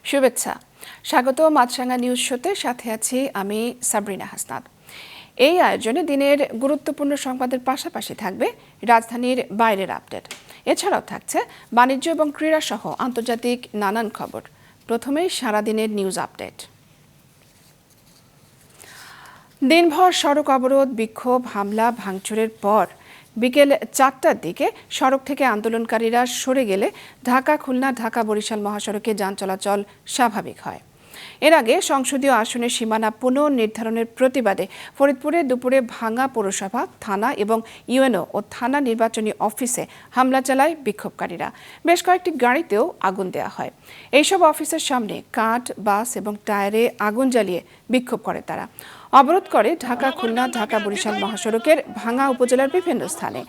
শুভেচ্ছা, স্বাগত মাছরাঙা নিউজ শোতে। সাথে আছি আমি সাবরিনা হাসনাত। এই আয়োজনে দিনের গুরুত্বপূর্ণ সংবাদের পাশাপাশি থাকবে রাজধানীর বাইরের আপডেট। এছাড়াও থাকছে বাণিজ্য এবং ক্রীড়া সহ আন্তর্জাতিক নানান খবর। প্রথমেই সারাদিনের নিউজ আপডেট। দিনভর সড়ক অবরোধ, বিক্ষোভ, হামলা, ভাঙচুরের পর বিকেল 4টার দিকে সড়ক থেকে আন্দোলনকারীরা সরে গেলে ঢাকা খুলনা ঢাকা বরিশাল মহাসড়কে যান চলাচল স্বাভাবিক হয়। এর আগে সংসদীয় আসনের সীমানা পুনর্নির্ধারণের প্রতিবাদে ফরিদপুরে দুপুরে ভাঙা পৌরসভা, থানা এবং ইউএনও ও থানা নির্বাচনী অফিসে হামলা চালায় বিক্ষোভকারীরা। বেশ কয়েকটি গাড়িতেও আগুন দেওয়া হয়। এইসব অফিসের সামনে কাঠ, বাস এবং টায়ারে আগুন জ্বালিয়ে বিক্ষোভ করে তারা। অবরোধ করে ঢাকা খুলনা ঢাকা বরিশাল মহাসড়কের ভাঙা উপজেলার বিভিন্ন স্থানে।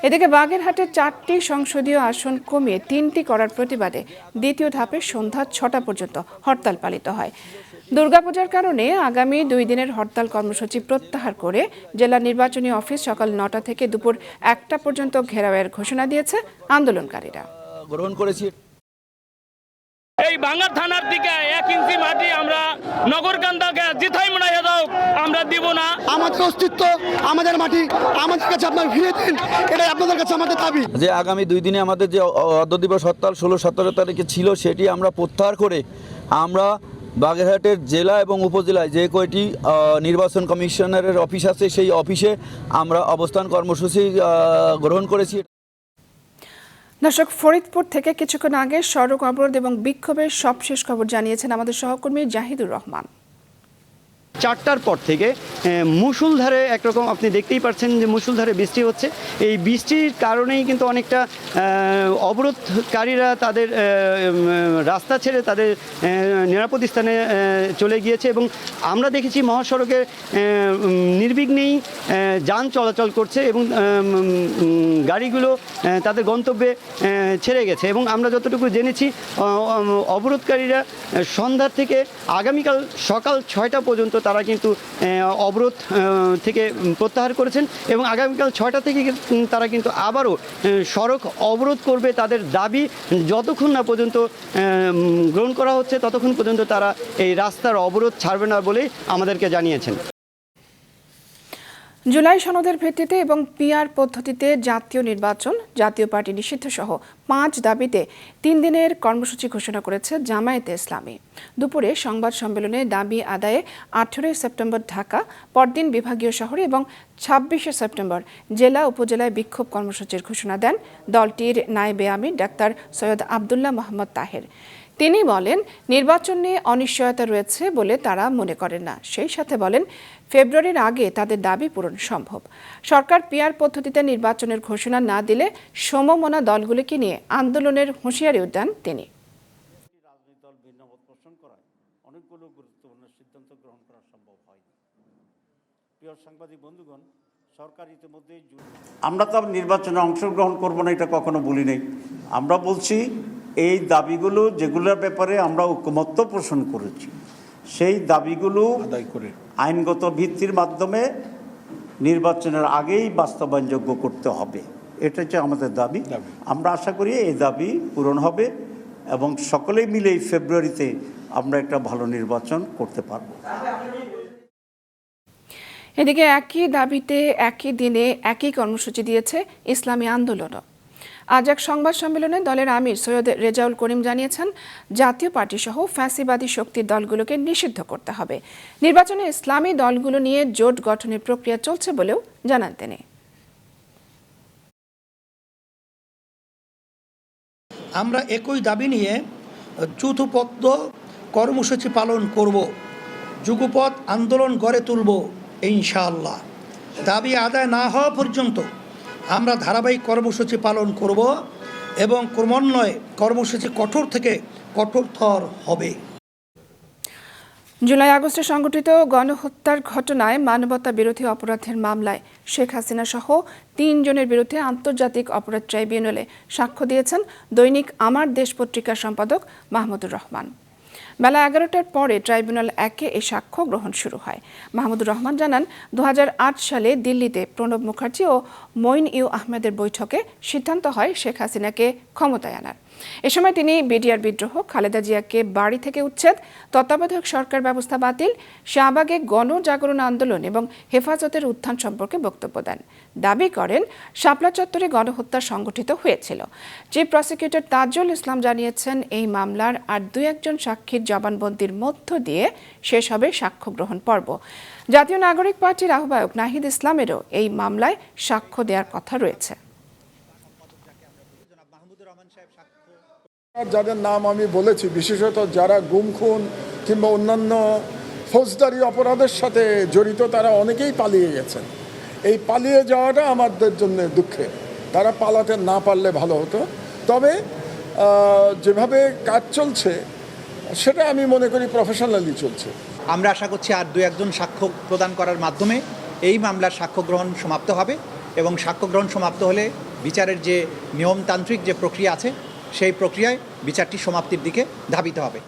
এদিকে বাগেরহাটের 4টি সংসদীয় আসন কমিয়ে 3টি করার প্রতিবাদে দ্বিতীয় ধাপে সন্ধ্যা 6টা পর্যন্ত হরতাল পালিত হয়। দুর্গাপূজার কারণে আগামী 2 দিনের হরতাল কর্মসূচি প্রত্যাহার করে জেলা নির্বাচনী অফিস সকাল 9টা থেকে দুপুর 1টা পর্যন্ত ঘেরাওয়ের ঘোষণা দিয়েছে আন্দোলনকারীরা। গ্রহণ করেছি। এই ভাঙা থানার দিকে 1 ইঞ্চি মাটি আমরা নগরকান্দাকে জিথাই মনে যাও আমরা দিব না। আমাদের অস্তিত্ব, আমাদের মাটি আমাদের কাছে আপনারা ফিরিয়ে দিন, এটাই আপনাদের কাছে আমাদের দাবি। যে আগামী 2 দিনে আমাদের যে অর্ধ দিবস হরতাল 16-17 তারিখে ছিল সেটি আমরা প্রত্যাহার করে আমরা বাগেরহাটের জেলা এবং উপজেলায় যে কয়টি নির্বাচন কমিশনারের অফিস আছে সেই অফিসে আমরা অবস্থান কর্মসূচি গ্রহণ করেছি। দর্শক, ফরিদপুর থেকে কিছুক্ষণ আগে সড়ক অবরোধ এবং বিক্ষোভের সবশেষ খবর জানিয়েছেন আমাদের সহকর্মী জাহিদুর রহমান। 4টার পর থেকে মুষলধারে একরকম আপনি দেখতেই পাচ্ছেন যে মুষলধারে বৃষ্টি হচ্ছে। এই বৃষ্টির কারণেই কিন্তু অনেকটা অবরোধকারীরা তাদের রাস্তা ছেড়ে তাদের নিরাপদ স্থানে চলে গিয়েছে এবং আমরা দেখেছি মহাসড়কে নির্বিঘ্নেই যান চলাচল করছে এবং গাড়িগুলো তাদের গন্তব্যে ছেড়ে গেছে। এবং আমরা যতটুকু জেনেছি অবরোধকারীরা সন্ধ্যার থেকে আগামীকাল সকাল 6টা পর্যন্ত তারা কিন্তু অবরোধ থেকে প্রত্যাহার করেছেন এবং আগামীকাল 6টা থেকে তারা কিন্তু আবারও সড়ক অবরোধ করবে। তাদের দাবি যতক্ষণ না পর্যন্ত গ্রহণ করা হচ্ছে ততক্ষণ পর্যন্ত তারা এই রাস্তার অবরোধ ছাড়বে না বলেই আমাদেরকে জানিয়েছেন। জুলাই সনদের ভিত্তিতে এবং পিআর পদ্ধতিতে জাতীয় নির্বাচন, জাতীয় পার্টি নিষিদ্ধ সহ 5 দাবিতে 3 দিনের কর্মসূচি ঘোষণা করেছে জামায়াতে ইসলামী। দুপুরে সংবাদ সম্মেলনে দাবি আদায়ে 18 সেপ্টেম্বর ঢাকা, পরদিন বিভাগীয় শহরে এবং 26 সেপ্টেম্বর জেলা উপজেলায় বিক্ষোভ কর্মসূচির ঘোষণা দেন দলটির নায়েবে আমির ডাক্তার সৈয়দ আবদুল্লাহ মোহাম্মদ তাহের। তিনি বলেন, নির্বাচন নিয়ে অনিশ্চয়তা রয়েছে বলে তারা মনে করেন না। সেই সাথে বলেন, ফেব্রুয়ারির আগে তাদের দাবি পূরণ সম্ভব। সরকার পিআর পদ্ধতিতে নির্বাচনের ঘোষণা না দিলে সমমনা দলগুলিকে নিয়ে আন্দোলনের হুঁশিয়ারিও দেন তিনি। রাজনৈতিক দল ভিন্ন মত পোষণ করায় অনেকগুলো গুরুত্বপূর্ণ সিদ্ধান্ত গ্রহণ করা সম্ভব হয়নি। প্রিয় সাংবাদিক বন্ধুগণ, সরকার ইতিমধ্যেই আমরা তো নির্বাচনে অংশগ্রহণ করব না এটা কখনো বলি নাই। আমরা বলছি এই দাবিগুলো যেগুলোর ব্যাপারে আমরা ঐকমত্য পোষণ করেছি সেই দাবিগুলো আদায় করে আইনগত ভিত্তির মাধ্যমে নির্বাচনের আগেই বাস্তবায়নযোগ্য করতে হবে। এটা হচ্ছে আমাদের দাবি। আমরা আশা করি এই দাবি পূরণ হবে এবং সকলেই মিলে এই ফেব্রুয়ারিতে আমরা একটা ভালো নির্বাচন করতে পারব। এদিকে একই দাবিতে একই দিনে একই কর্মসূচি দিয়েছে ইসলামী আন্দোলনও। আজ এক সংবাদ সম্মেলনে দলের আমির সৈয়দ রেজাউল করিম জানিয়েছেন, জাতীয় পার্টি সহ ফ্যাসিবাদী শক্তির দলগুলোকে নিষিদ্ধ করতে হবে। নির্বাচনে ইসলামী দলগুলো নিয়ে জোট গঠনের প্রক্রিয়া চলছে বলেও জানান তিনি। আমরা একই দাবি নিয়ে যৌথপদ্ধ কর্মসূচি পালন করব, যুগপৎ আন্দোলন গড়ে তুলব ইনশাআল্লাহ। দাবি আদায় না হওয়া পর্যন্ত আমরা ধারাবাহিক কর্মসূচি পালন করব এবং ক্রমান্বয়ে কর্মসূচি কঠোর থেকে কঠোরতর হবে। জুলাই আগস্টে সংঘটিত গণহত্যার ঘটনায় মানবতা বিরোধী অপরাধের মামলায় শেখ হাসিনা সহ 3 জনের বিরুদ্ধে আন্তর্জাতিক অপরাধ ট্রাইব্যুনালে সাক্ষ্য দিয়েছেন দৈনিক আমার দেশ পত্রিকার সম্পাদক মাহমুদুর রহমান। বেলা 11টার পরে ট্রাইব্যুনাল 1-এ এই সাক্ষ্য গ্রহণ শুরু হয়। মাহমুদুর রহমান জানান, 2008 সালে দিল্লিতে প্রণব মুখার্জি ও মঈন ইউ আহমেদের বৈঠকে সিদ্ধান্ত হয় শেখ হাসিনাকে ক্ষমতায় আনার। এ সময় তিনি বিডিআর বিদ্রোহ, খালেদা জিয়াকে বাড়ি থেকে উচ্ছেদ, তত্ত্বাবধায়ক সরকার ব্যবস্থা বাতিল, শাহবাগে গণজাগরণ আন্দোলন এবং হেফাজতের উত্থান সম্পর্কে বক্তব্য দেন। দাবি করেন শাপলা চত্বরে গণহত্যা সংগঠিত হয়েছিল। চিফ প্রসিকিউটর তাজুল ইসলাম জানিয়েছেন, এই মামলার আর 2-1 সাক্ষীর জবানবন্দির মধ্য দিয়ে শেষ হবে সাক্ষ্য গ্রহণ পর্ব। জাতীয় নাগরিক পার্টির আহ্বায়ক নাহিদ ইসলামেরও এই মামলায় সাক্ষ্য দেওয়ার কথা রয়েছে। যাদের নাম আমি বলেছি, বিশেষত যারা গুম খুন কিংবা অন্যান্য ফৌজদারি অপরাধের সাথে জড়িত, তারা অনেকেই পালিয়ে গেছেন। এই পালিয়ে যাওয়াটা আমাদের জন্য দুঃখের। তারা পালাতে না পারলে ভালো হতো। তবে যেভাবে কাজ চলছে সেটা আমি মনে করি প্রফেশনালি চলছে। আমরা আশা করছি আর 2-1 সাক্ষ্য প্রদান করার মাধ্যমে এই মামলার সাক্ষ্য গ্রহণ সমাপ্ত হবে এবং সাক্ষ্য গ্রহণ সমাপ্ত হলে বিচারের যে নিয়মতান্ত্রিক যে প্রক্রিয়া আছে সেই প্রক্রিয়ায় বিচারটি সমাপ্তির দিকে ধাবিত হবে।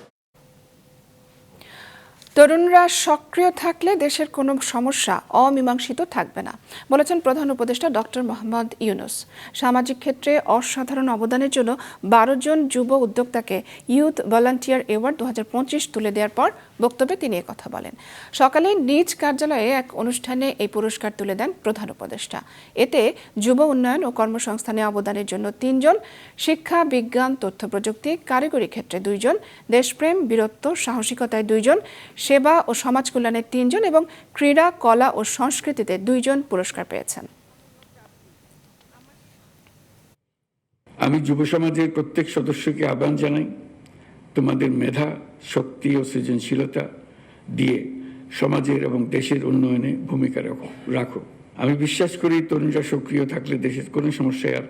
তরুণরা সক্রিয় থাকলে দেশের কোনো সমস্যা অমীমাংসিত থাকবে না, বলেছেন প্রধান উপদেষ্টা ডক্টর মোহাম্মদ ইউনূস। সামাজিক ক্ষেত্রে অসাধারণ অবদানের জন্য 12 জন যুব উদ্যোক্তাকে ইউথ ভলান্টিয়ার অ্যাওয়ার্ড 2025 তুলে দেওয়ার পর বক্তব্যে তিনি কথা বলেন। সকালে নিজ কার্যালয়ে এক অনুষ্ঠানে এই পুরস্কার তুলে দেন প্রধান উপদেষ্টা। এতে যুব উন্নয়ন ও কর্মসংস্থানে অবদানের জন্য 3 জন, শিক্ষা, বিজ্ঞান, তথ্য প্রযুক্তি, কারিগরি ক্ষেত্রে 2 জন, দেশপ্রেম, বীরত্ব, সাহসিকতায় 2 জন, সেবা ও সমাজ কল্যাণে 3 জন এবং ক্রীড়া, কলা ও সংস্কৃতিতে 2 জন পুরস্কার পেয়েছেন। আমি যুব সমাজের প্রত্যেক সদস্যকে আহ্বান জানাই, তোমাদের মেধা, শক্তি ও সৃজনশীলতা দিয়ে সমাজের এবং দেশের উন্নয়নে ভূমিকা রাখো। আমি বিশ্বাস করি তরুণরা সক্রিয় থাকলে দেশের কোনো সমস্যায় আর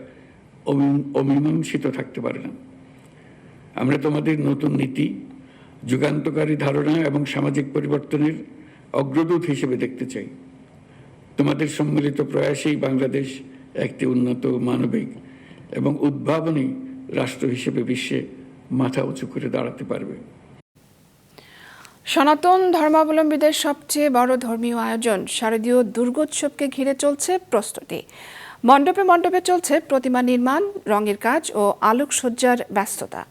অমীমাংসিত থাকতে পারে না। আমরা তোমাদের নতুন নীতি, যুগান্তকারী ধারণা এবং সামাজিক পরিবর্তনের অগ্রদূত হিসেবে দেখতে চাই। তোমাদের সম্মিলিত প্রয়াসেই বাংলাদেশ একটি উন্নত, মানবিক এবং উদ্ভাবনী রাষ্ট্র হিসেবে বিশ্বে মাথা উঁচু করে দাঁড়াতে পারবে। সনাতন ধর্মাবলম্বীদের সবচেয়ে বড় ধর্মীয় আয়োজন শারদীয় দুর্গোৎসবকে ঘিরে চলছে প্রস্তুতি। মণ্ডপে মণ্ডপে চলছে প্রতিমা নির্মাণ, রঙের কাজ ও আলোকসজ্জার ব্যস্ততা।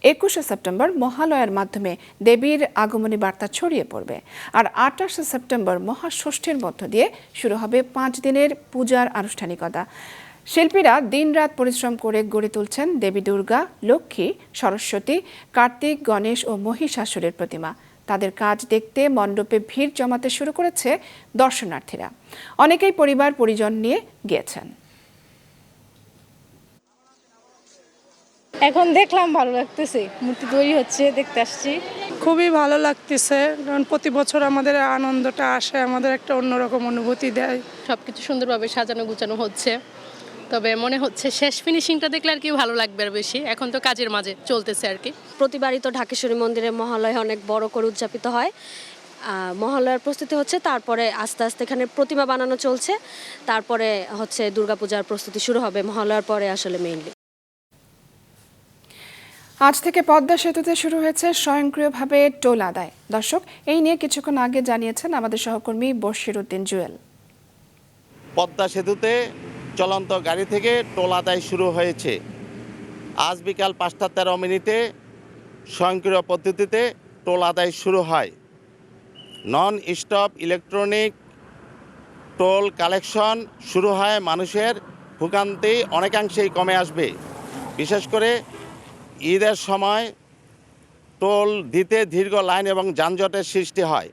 21শে সেপ্টেম্বর মহালয়ার মাধ্যমে দেবীর আগমনী বার্তা ছড়িয়ে পড়বে, আর 28শে সেপ্টেম্বর মহাষষ্ঠীর মধ্য দিয়ে শুরু হবে 5 দিনের পূজার আনুষ্ঠানিকতা। শিল্পীরা দিনরাত পরিশ্রম করে গড়ে তুলছেন দেবী দুর্গা, লক্ষ্মী, সরস্বতী, কার্তিক, গণেশ ও মহিষাসুরের প্রতিমা। তাদের কাজ দেখতে মণ্ডপে ভিড় জমাতে শুরু করেছে দর্শনার্থীরা। অনেকেই পরিবার পরিজন নিয়ে গিয়েছেন। এখন দেখলাম ভালো লাগতেছে, মূর্তি তৈরি হচ্ছে, দেখতে আসছি। খুবই ভালো লাগতেছে, কারণ প্রতি বছর আমাদের আনন্দটা আসে, আমাদের একটা অন্যরকম অনুভূতি দেয়। সবকিছু সুন্দরভাবে সাজানো গুছানো হচ্ছে, তবে মনে হচ্ছে শেষ ফিনিশিংটা দেখলে আর কি ভালো লাগবে আর বেশি। এখন তো কাজের মাঝে চলতেছে আর কি। প্রতিবারই তো ঢাকেশ্বরী মন্দিরে মহালয়া অনেক বড় করে উদযাপিত হয়। মহালয়ার প্রস্তুতি হচ্ছে, তারপরে আস্তে আস্তে এখানে প্রতিমা বানানো চলছে, তারপরে হচ্ছে দুর্গাপূজার প্রস্তুতি শুরু হবে মহালয়ার পরে আসলে মেইনলি। আজ থেকে পদ্মা সেতুতে শুরু হয়েছে স্বয়ংক্রিয়ভাবে টোল আদায়। দর্শক, এই নিয়ে কিছুক্ষণ আগে জানিয়েছেন আমাদের সহকর্মী বশির উদ্দিন জুয়েল। পদ্মা সেতুতে চলন্ত গাড়ি থেকে টোল আদায় শুরু হয়েছে। আজ বিকাল 5:13 স্বয়ংক্রিয় পদ্ধতিতে টোল আদায় শুরু হয়। Non stop electronic toll collection শুরু হয়। মানুষের ভোগান্তি অনেকাংশেই কমে আসবে। বিশেষ করে ঈদের সময় টোল দিতে দীর্ঘ লাইন এবং যানজটের সৃষ্টি হয়,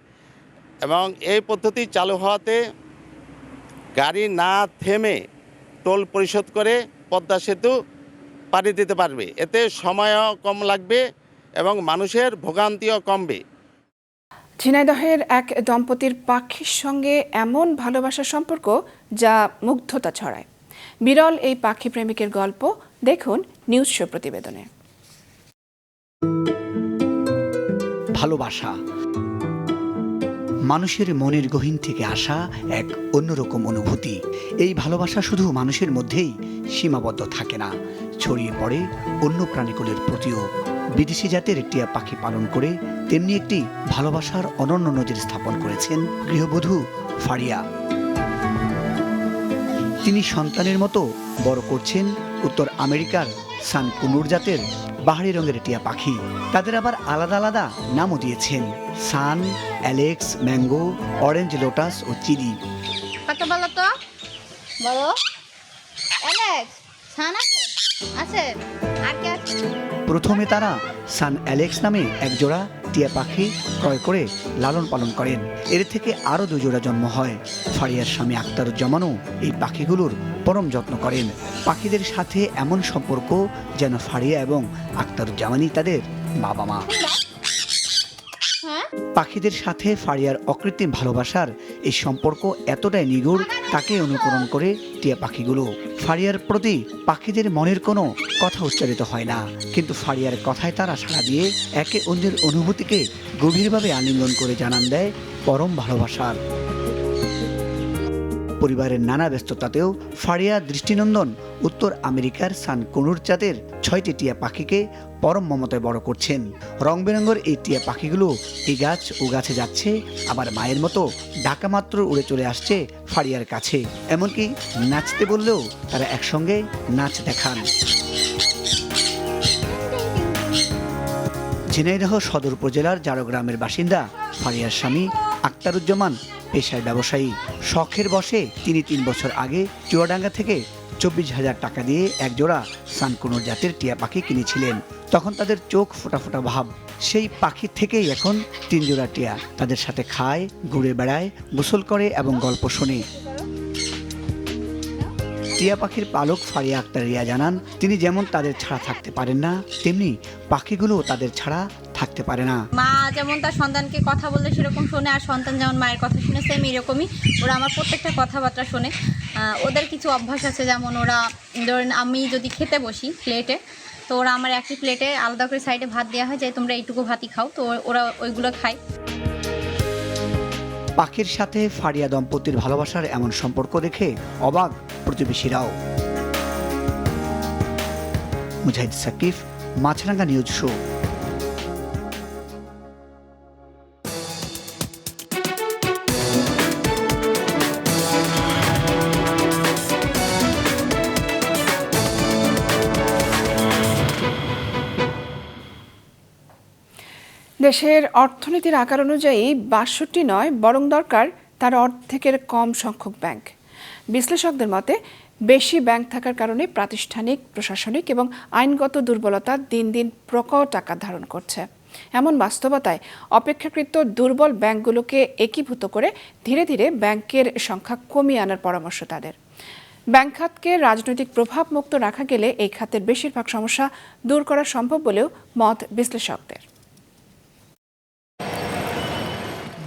এবং এই পদ্ধতি চালু হওয়াতে গাড়ি না থেমে টোল পরিশোধ করে পদ্মা সেতু পাড়ি দিতে পারবে। এতে সময়ও কম লাগবে এবং মানুষের ভোগান্তিও কমবে। ঝিনাইদহের এক দম্পতির পাখির সঙ্গে এমন ভালোবাসার সম্পর্ক যা মুগ্ধতা ছড়ায়। বিরল এই পাখি প্রেমিকের গল্প দেখুন নিউজ শো প্রতিবেদনে। ভালোবাসা মানুষের মনের গহীন থেকে আসা এক অন্যরকম অনুভূতি। এই ভালোবাসা শুধু মানুষের মধ্যেই সীমাবদ্ধ থাকে না, ছড়িয়ে পড়ে অন্য প্রাণীকুলের প্রতিও। বিদেশি জাতের টিয়া পাখি পালন করে তেমনি একটি ভালোবাসার অনন্য নজির স্থাপন করেছেন গৃহবধূ ফারিয়া। তিনি সন্তানের মতো বড় করছেন উত্তর আমেরিকার সান কুনুর জাতের বাহারি রঙের টিয়া পাখি। তাদের আবার আলাদা আলাদা নামও দিয়েছেন, সান, অ্যালেক্স, ম্যাঙ্গো, অরেঞ্জ লোটাস ও চিলি। কত বলো তো, বলো। অ্যালেক্স, সান আছে, আছে, আর কে আছে? প্রথমে তারা সান অ্যালেক্স নামে এক জোড়া টিয়া পাখি ক্রয় করে লালন পালন করেন। এর থেকে আরও 2 জোড়া জন্ম হয়। ফারিয়ার স্বামী আক্তারুজ্জামানও এই পাখিগুলোর পরম যত্ন করেন। পাখিদের সাথে এমন সম্পর্ক যেন ফারিয়া এবং আক্তারুজ্জামানই তাদের বাবা মা। পাখিদের সাথে ফারিয়ার অকৃত্রিম ভালোবাসার এই সম্পর্ক এতটাই নিগুড়, তাকে অনুকরণ করে টিয়া পাখিগুলো। ফারিয়ার প্রতি পাখিদের মনের কোনো কথা উচ্চারিত হয় না, কিন্তু ফারিয়ার কথায় তারা সাড়া দিয়ে একে অন্যের অনুভূতিকে গভীরভাবে আলিঙ্গন করে জানান দেয় পরম ভালোবাসার। পরিবারের নানা ব্যস্ততাতেও ফারিয়া দৃষ্টিনন্দন উত্তর আমেরিকার সান কুনুর জাতের 6টি টিয়া পাখিকে পরম মমতায় বড় করছেন। রং বেরঙের এই টিয়া পাখিগুলো এই গাছ ও গাছে যাচ্ছে, আবার মায়ের মতো ডাকা মাত্র উড়ে চলে আসছে ফারিয়ার কাছে। এমনকি নাচতে বললেও তারা একসঙ্গে নাচ দেখান। ঝিনাইদহ সদর উপজেলার জারো গ্রামের বাসিন্দা ফারিয়ার স্বামী আক্তারুজ্জামান পেশায় ব্যবসায়ী। শখের বশে তিনি 3 বছর আগে চুয়াডাঙ্গা থেকে 24,000 টাকা দিয়ে এক জোড়া সানকুনুর জাতের টিয়া পাখি কিনেছিলেন। তখন তাদের চোখ ফোটা ফোটা ভাব। সেই পাখি থেকেই এখন 3 জোড়া টিয়া তাদের সাথে খায়, ঘুরে বেড়ায়, গোসল করে এবং গল্প শোনে। টিয়া পাখির পালক ফারিয়া আক্তার রিয়া জানান, তিনি যেমন তাদের ছাড়া থাকতে পারেন না, তেমনি পাখিগুলো তাদের ছাড়া থাকতে পারে না। মা যেমন তার সন্তানকে কথা বললে সেরকম শোনে, আর সন্তান যেমন মায়ের কথা শুনে, সেম এরকমই ওরা আমার প্রত্যেকটা কথাবার্তা শোনে। ওদের কিছু অভ্যাস আছে, যেমন ওরা ধরেন আমি যদি খেতে বসি প্লেটে, তো ওরা আমার একই প্লেটে আলাদা করে সাইডে ভাত দেওয়া হয়, যে তোমরা এইটুকু ভাতই খাও, তো ওরা ওইগুলো খায়। পাখির সাথে ফারিয়া দম্পতির ভালোবাসার এমন সম্পর্ক দেখে অবাক প্রতিবেশীরাও। মুজাহিদ সাকিব, মাছরাঙ্গা নিউজ শো। দেশের অর্থনীতির আকার অনুযায়ী ৬২ নয়, বরং দরকার তার অর্ধেকের কম সংখ্যক ব্যাংক। বিশ্লেষকদের মতে বেশি ব্যাংক থাকার কারণে প্রাতিষ্ঠানিক, প্রশাসনিক এবং আইনগত দুর্বলতা দিন দিন প্রকট আকার ধারণ করছে। এমন বাস্তবতায় অপেক্ষাকৃত দুর্বল ব্যাংকগুলোকে একীভূত করে ধীরে ধীরে ব্যাংকের সংখ্যা কমিয়ে আনার পরামর্শ তাদের। ব্যাংক খাতকে রাজনৈতিক প্রভাব মুক্ত রাখা গেলে এই খাতের বেশিরভাগ সমস্যা দূর করা সম্ভব বলেও মত বিশ্লেষকদের।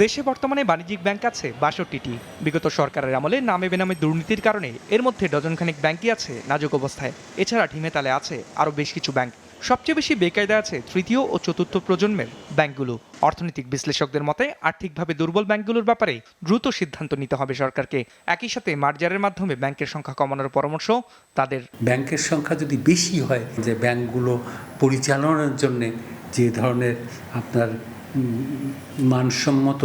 দেশে বর্তমানে বাণিজ্যিক ব্যাংক আছে ৬২টি। বিগত সরকারের আমলে নামে বেনামে দুর্নীতির কারণে এর মধ্যে ডজনখানেক ব্যাংকই আছে নাজুক অবস্থায়। এছাড়া ঢিমে তালে আছে আরও বেশ কিছু ব্যাংক। সবচেয়ে বেশি বেকায়দা আছে তৃতীয় ও চতুর্থ প্রজন্মের ব্যাংকগুলো। অর্থনৈতিক বিশ্লেষকদের মতে আর্থিকভাবে দুর্বল ব্যাংকগুলোর ব্যাপারে দ্রুত সিদ্ধান্ত নিতে হবে সরকারকে। একই সাথে মার্জারের মাধ্যমে ব্যাংকের সংখ্যা কমানোর পরামর্শ তাদের। ব্যাংকের সংখ্যা যদি বেশি হয়, যে ব্যাংকগুলো পরিচালনার জন্যে যে ধরনের আপনার মানসম্মত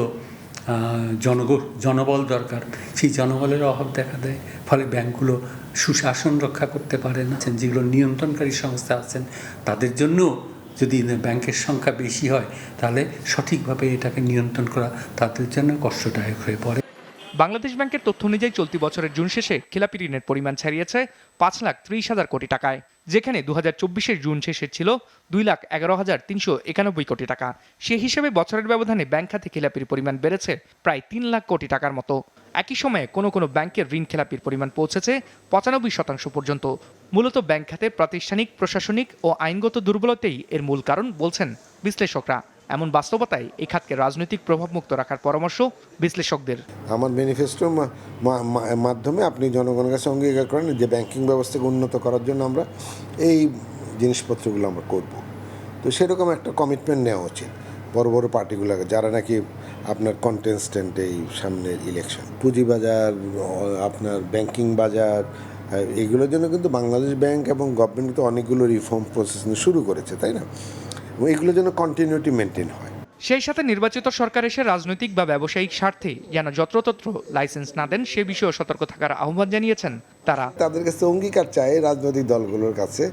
জনবল দরকার, সেই জনবলের অভাব দেখা দেয়। ফলে ব্যাংকগুলো সুশাসন রক্ষা করতে পারে না। যেগুলো নিয়ন্ত্রণকারী সংস্থা আছেন তাদের জন্য যদি ব্যাংকের সংখ্যা বেশি হয়, তাহলে সঠিকভাবে এটাকে নিয়ন্ত্রণ করা তাদের জন্য কষ্টদায়ক হয়ে পড়ে। বাংলাদেশ ব্যাংকের তথ্য অনুযায়ী চলতি বছরের জুন শেষে খেলাপি ঋণের পরিমাণ ছাড়িয়েছে ৫,৩০,০০০ কোটি টাকায়, যেখানে ২০২৪-এর জুন শেষে ছিল ২,১১,৩৯১ কোটি টাকা। সে হিসেবে বছরের ব্যবধানে ব্যাংক খাতে খেলাপির পরিমাণ বেড়েছে প্রায় ৩ লাখ কোটি টাকার মতো। একই সময়ে কোনো কোনো ব্যাংকের ঋণ খেলাপির পরিমাণ পৌঁছেছে ৯৫% পর্যন্ত। মূলত ব্যাংক খাতে প্রাতিষ্ঠানিক, প্রশাসনিক ও আইনগত দুর্বলতাই এর মূল কারণ বলছেন বিশ্লেষকরা। এমন বাস্তবতায় এই খাতকে রাজনৈতিক প্রভাবমুক্ত রাখার পরামর্শ বিশ্লেষকদের। আমার ম্যানিফেস্টোর মাধ্যমে আপনি জনগণের কাছে অঙ্গীকার করেন যে ব্যাংকিং ব্যবস্থাকে উন্নত করার জন্য আমরা এই জিনিসপত্রগুলো আমরা করব। তো সেরকম একটা কমিটমেন্ট নেওয়া উচিত বড় বড় পার্টিগুলোকে, যারা নাকি আপনার কন্টেস্টেন্ট এই সামনের ইলেকশন। পুঁজিবাজার, আপনার ব্যাংকিং বাজার, এইগুলোর জন্য কিন্তু বাংলাদেশ ব্যাংক এবং গভর্নমেন্ট কিন্তু অনেকগুলো রিফর্ম প্রসেস শুরু করেছে, তাই না? এইগুলোর জন্য কন্টিনিউটি মেনটেন হয়। সেই সাথে নির্বাচিত সরকার এসে রাজনৈতিক বা ব্যবসায়িক স্বার্থে যেন যত্রতত্র লাইসেন্স না দেন সে বিষয়েও সতর্ক থাকার আহ্বান জানিয়েছেন তারা। তাদের কাছে অঙ্গীকার চায় রাজনৈতিক দলগুলোর কাছে,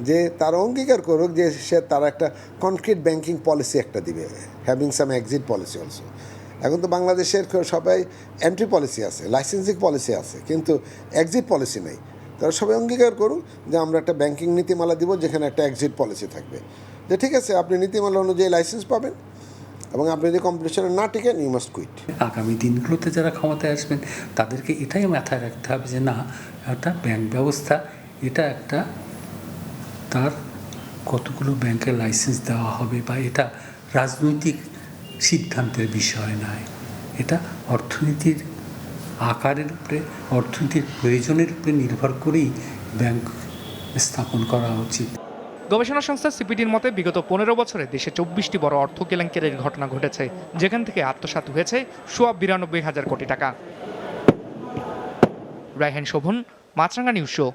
যে তারা অঙ্গীকার করুক যে তারা একটা কনক্রিট ব্যাংকিং পলিসি একটা দিবে, having some exit policy also. এখন তো বাংলাদেশের সবাই এন্ট্রি পলিসি আছে, লাইসেন্সিং পলিসি আছে, কিন্তু এক্সিট পলিসি নেই। তারা সবাই অঙ্গীকার করুক যে আমরা একটা ব্যাংকিং নীতিমালা দিব যেখানে একটা এক্সিট পলিসি থাকবে, যে ঠিক আছে আপনি নীতিমালা অনুযায়ী লাইসেন্স পাবেন এবং আপনি যদি কম্পিটিশনে না টিকেন ইউ মাস্ট কুইট। আগামী দিনগুলোতে যারা ক্ষমতায় আসবেন তাদেরকে এটাই মাথায় রাখতে হবে যে না, একটা ব্যাংক ব্যবস্থা এটা একটা তার কতগুলো ব্যাংকের লাইসেন্স দেওয়া হবে বা এটা রাজনৈতিক সিদ্ধান্তের বিষয় নয়, এটা অর্থনীতির আকারের উপরে, অর্থনীতির প্রয়োজনের উপরে নির্ভর করেই ব্যাংক স্থাপন করা উচিত। গবেষণা সংস্থা সিপিডির মতে বিগত 15 বছরে দেশে 24টি বড় অর্থ কেলেঙ্কারির ঘটনা ঘটেছে, যেখান থেকে আত্মসাৎ হয়েছে সোয়া 92,000 কোটি টাকা। রায়হান শোভন, মাছরাঙ্গা নিউজ শো।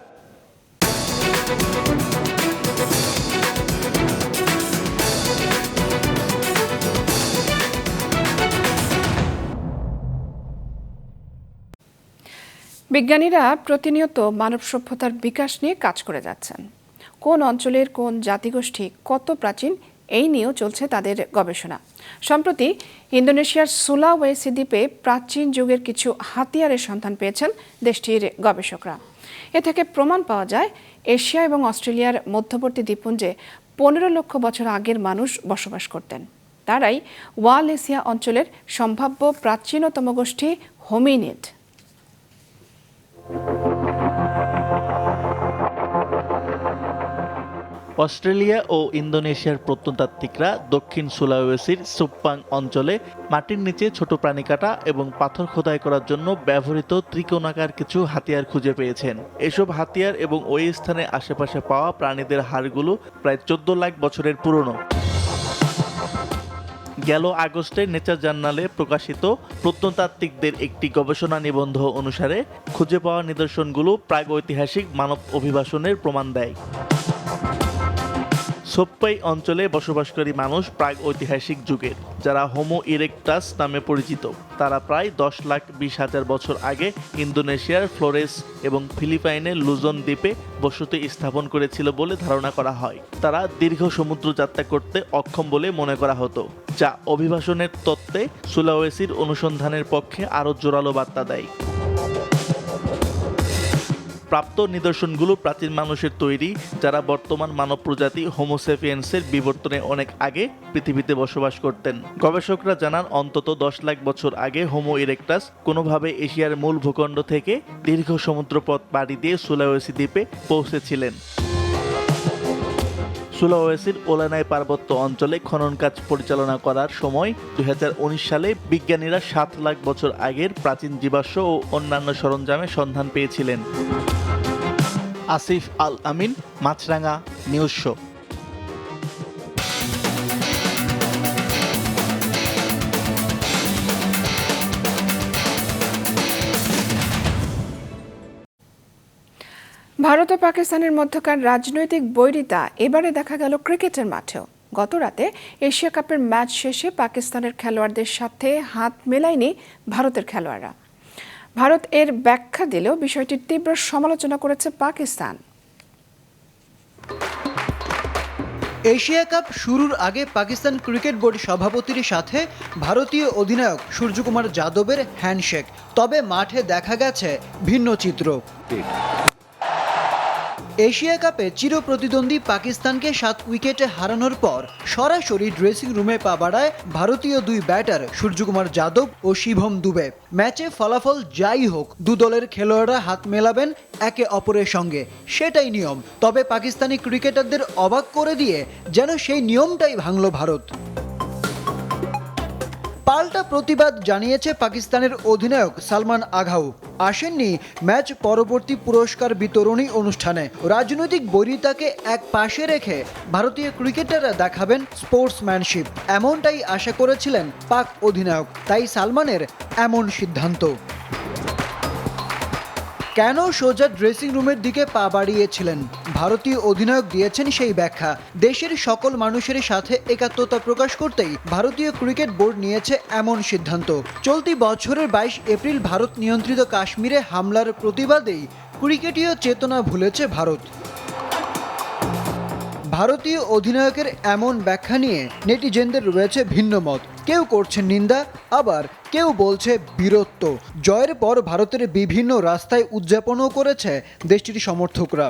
বিজ্ঞানীরা প্রতিনিয়ত মানব সভ্যতার বিকাশ নিয়ে কাজ করে যাচ্ছেন। কোন অঞ্চলের কোন জাতিগোষ্ঠী কত প্রাচীন এই নিয়েও চলছে তাদের গবেষণা। সম্প্রতি ইন্দোনেশিয়ার সুলাওয়েসি দ্বীপে প্রাচীন যুগের কিছু হাতিয়ারের সন্ধান পেয়েছেন দেশটির গবেষকরা। এ থেকে প্রমাণ পাওয়া যায় এশিয়া এবং অস্ট্রেলিয়ার মধ্যবর্তী দ্বীপপুঞ্জে 15 লক্ষ বছর আগের মানুষ বসবাস করতেন। তারাই ওয়ালেসিয়া অঞ্চলের সম্ভাব্য প্রাচীনতম গোষ্ঠী হোমিনিড। অস্ট্রেলিয়া ও ইন্দোনেশিয়ার প্রত্নতাত্ত্বিকরা দক্ষিণ সুলাওয়েসির সুপ্পাং অঞ্চলে মাটির নিচে ছোট প্রাণী কাটা এবং পাথর খোদাই করার জন্য ব্যবহৃত ত্রিকোণাকার কিছু হাতিয়ার খুঁজে পেয়েছেন। এসব হাতিয়ার এবং ওই স্থানে আশেপাশে পাওয়া প্রাণীদের হাড়গুলো প্রায় 14 লাখ বছরের পুরনো। গেল আগস্টে নেচার জার্নালে প্রকাশিত প্রত্নতাত্ত্বিকদের একটি গবেষণা নিবন্ধ অনুসারে খুঁজে পাওয়া নিদর্শনগুলো প্রাগৈতিহাসিক মানব অভিবাসনের প্রমাণ দেয়। সোপ্পাই অঞ্চলে বসবাসকারী মানুষ প্রাগৈতিহাসিক যুগের, যারা হোমো ইরেক্টাস নামে পরিচিত। তারা প্রায় 10,20,000 বছর আগে ইন্দোনেশিয়ার ফ্লোরেস এবং ফিলিপাইনের লুজন দ্বীপে বসতি স্থাপন করেছিল বলে ধারণা করা হয়। তারা দীর্ঘ সমুদ্র যাত্রা করতে অক্ষম বলে মনে করা হতো, যা অভিবাসনের তত্ত্বে সুলাওয়েসির অনুসন্ধানের পক্ষে আরও জোরালো বার্তা দেয়। প্রাপ্ত নিদর্শনগুলো প্রাচীন মানুষের তৈরি, যারা বর্তমান মানব প্রজাতি হোমোসেপিয়েন্সের বিবর্তনে অনেক আগে পৃথিবীতে বসবাস করতেন। গবেষকরা জানান অন্তত 10 লাখ বছর আগে হোমো ইরেক্টাস কোনোভাবে এশিয়ার মূল ভূখণ্ড থেকে দীর্ঘ সমুদ্রপথ পাড়ি দিয়ে সুলাওয়েসি দ্বীপে পৌঁছেছিলেন। সুলাওয়েসির ওলানাই পার্বত্য অঞ্চলে খনন কাজ পরিচালনা করার সময় 2019 সালে বিজ্ঞানীরা 7 লাখ বছর আগের প্রাচীন জীবাশ্ম ও অন্যান্য সরঞ্জামের সন্ধান পেয়েছিলেন। আসিফ আল আমিন, মাছরাঙ্গা নিউজ শো। ভারত ও পাকিস্তানের মধ্যকার রাজনৈতিক বৈরিতা এবারে দেখা গেল ক্রিকেটের মাঠেও। গতরাতে এশিয়া কাপের ম্যাচ শেষে পাকিস্তানের খেলোয়াড়দের সাথে হাত মেলায়নি ভারতের খেলোয়াড়রা। ভারত এর ব্যাখ্যা দিলেও বিষয়টির তীব্র সমালোচনা করেছে পাকিস্তান। এশিয়া কাপ শুরুর আগে পাকিস্তান ক্রিকেট বোর্ড সভাপতির সাথে ভারতীয় অধিনায়ক সূর্যকুমার যাদবের হ্যান্ডশেক, তবে মাঠে দেখা গেছে ভিন্ন চিত্র। এশিয়া কাপে চিরপ্রতিদ্বন্দ্বী পাকিস্তানকে 7 উইকেটে হারানোর পর সরাসরি ড্রেসিং রুমে পা বাড়ায় ভারতীয় দুই ব্যাটার সূর্যকুমার যাদব ও শিভম দুবে। ম্যাচে ফলাফল যাই হোক, দু দলের খেলোয়াড়রা হাত মেলাবেন একে অপরের সঙ্গে, সেটাই নিয়ম। তবে পাকিস্তানি ক্রিকেটারদের অবাক করে দিয়ে যেন সেই নিয়মটাই ভাঙল ভারত। পাল্টা প্রতিবাদ জানিয়েছে পাকিস্তানের অধিনায়ক সালমান আঘাউ। আসেননি ম্যাচ পরবর্তী পুরস্কার বিতরণী অনুষ্ঠানে। রাজনৈতিক বৈরিতাকে এক পাশে রেখে ভারতীয় ক্রিকেটাররা দেখাবেন স্পোর্টসম্যানশিপ, এমনটাই আশা করেছিলেন পাক অধিনায়ক। তাই সালমানের এমন সিদ্ধান্ত। কেন সোজা ড্রেসিং রুমের দিকে পা বাড়িয়েছিলেন? ভারতীয় অধিনায়ক দিয়েছেন সেই ব্যাখ্যা। দেশের সকল মানুষের সাথে একাত্মতা প্রকাশ করতেই ভারতীয় ক্রিকেট বোর্ড নিয়েছে এমন সিদ্ধান্ত। চলতি বছরের 22 এপ্রিল ভারত নিয়ন্ত্রিত কাশ্মীরে হামলার প্রতিবাদেই ক্রিকেটীয় চেতনা ভুলেছে ভারত। ভারতীয় অধিনায়কের এমন ব্যাখ্যা নিয়ে নেটিজেনদের রয়েছে ভিন্ন মত। কেউ করছেন নিন্দা, আবার কেউ বলছে বীরত্ব। জয়ের পর ভারতের বিভিন্ন রাস্তায় উদযাপনও করেছে দেশটির সমর্থকরা।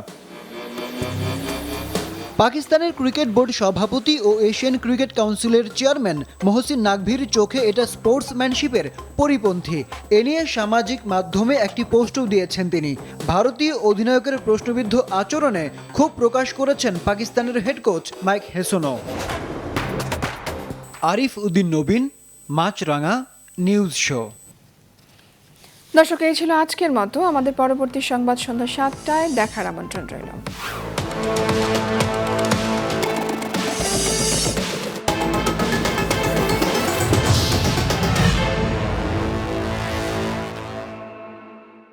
পাকিস্তানের ক্রিকেট বোর্ড সভাপতি ও এশিয়ান ক্রিকেট কাউন্সিলের চেয়ারম্যান মহসিন নাকভির চোখে এটা স্পোর্টসম্যানশিপের পরিপন্থী। এ নিয়ে সামাজিক মাধ্যমে একটি পোস্টও দিয়েছেন তিনি। ভারতীয় অধিনায়কের প্রশ্নবিদ্ধ আচরণে ক্ষোভ প্রকাশ করেছেন পাকিস্তানের হেড কোচ মাইক হেসনও। Arif Uddin Nabin, Maasranga news show. দর্শক, এই ছিল আজকের মতো। আমাদের পরবর্তী সংবাদ সন্ধ্যা 7টায় দেখার আমন্ত্রণ রইল।